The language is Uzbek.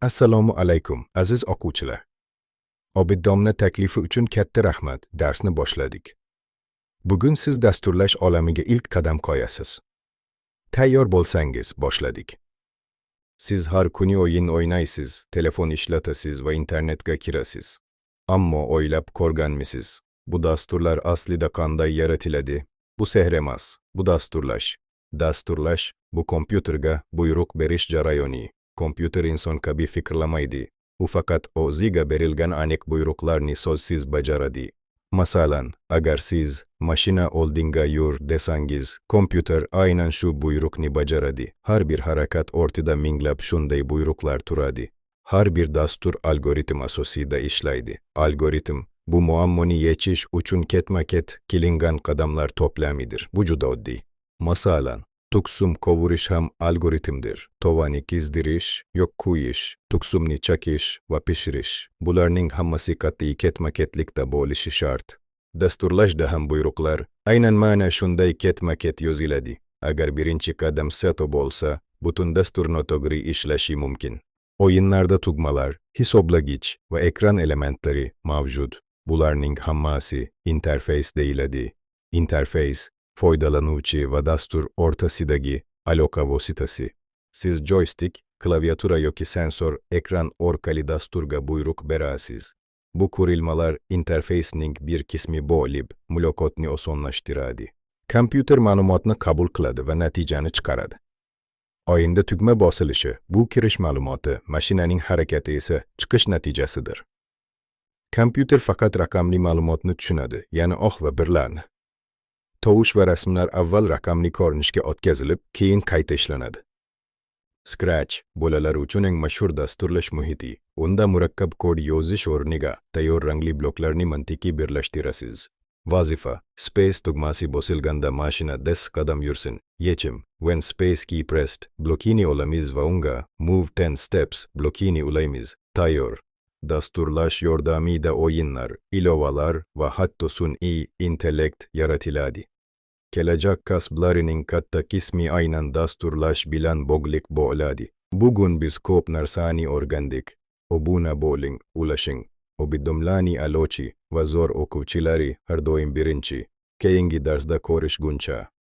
Assalomu alaykum, aziz o'quvchilar. Obiddomna taklifi uchun katta rahmat. Darsni boshladik. Bugun siz dasturlash olamiga ilk qadam qo'yasiz. Tayyor bo'lsangiz, boshladik. Siz har kuni o'yin o'ynaysiz, telefon ishlatasiz va internetga kirasiz. Ammo o'ylab ko'rganmisiz? Bu dasturlar aslida qanday yaratiladi? Bu sehr emas, bu dasturlash. Dasturlash bu kompyuterga buyruq berish jarayoni. Kompyuter inson kabi fikrlamaydi. U faqat o'ziga berilgan aniq buyruqlarni so'zsiz bajaradi. Masalan, agar siz mashina oldinga yur desangiz, kompyuter aynan shu buyruqni bajaradi. Har bir harakat ortida minglab shunday buyruqlar turadi. Har bir dastur algoritm asosida ishlaydi. Algoritm bu muammoni yechish uchun ketma-ket qilingan qadamlar to'plamidir. Bu juda oddiy. Masalan, tuksum qovurish ham algoritmdir. Tovani qizdirish, yo'q qo'yish, tuksumni chakish va pishirish. Bularning hammasi qat'iy ketma-ketlikda bo'lishi shart. Dasturlashda ham buyruqlar aynan mana shunday ketma-ket yoziladi. Agar birinchi qadam seto bo'lsa, butun dastur noto'g'ri ishlashi mumkin. O'yinlarda tugmalar, hisoblagich va ekran elementlari mavjud. Bularning hammasi interfeys deyiladi. Interfeys foydalanuvchi va dastur o'rtasidagi aloqa vositasi. Siz joystick, klaviatura yoki sensor ekran orqali dasturga buyruq berasiz. Bu qurilmalar interfeysning bir qismi bo'lib, muloqotni osonlashtiradi. Kompyuter ma'lumotni qabul qiladi va natijani chiqaradi. O'yinda tugma bosilishi bu kirish ma'lumoti, mashinaning harakati esa chiqish natijasidir. Kompyuter faqat raqamli ma'lumotni tushunadi, ya'ni oq va birlarni. Tovush va rasmlar avval raqamli ko'rinishga o'tkazilib, keyin qayta ishlanadi. Scratch bolalar uchun eng mashhur dasturlash muhiti. Unda murakkab kod yozish o'rniga tayyor rangli bloklarni mantiqiy birlashtirasiz. Vazifa: space tugmasi bosilganda mashina des qadam yursin. Yechim: when space key pressed, blokini olamiz va unga move 10 steps blokini ulaymiz. Tayyor. Dasturlash yordamida o'yinlar, ilovalar va hatto sun'iy intellekt yaratiladi. Kelajak kasblarining katta qismi aynan dasturlash bilan bog'liq bo'ladi. Bugun biz ko'p narsani o'rgandik. Obuna bo'ling, ulashing. Obiddomlarni alochi va zo'r o'quvchilari har doim birinchi. Keyingi darsda ko'rishguncha.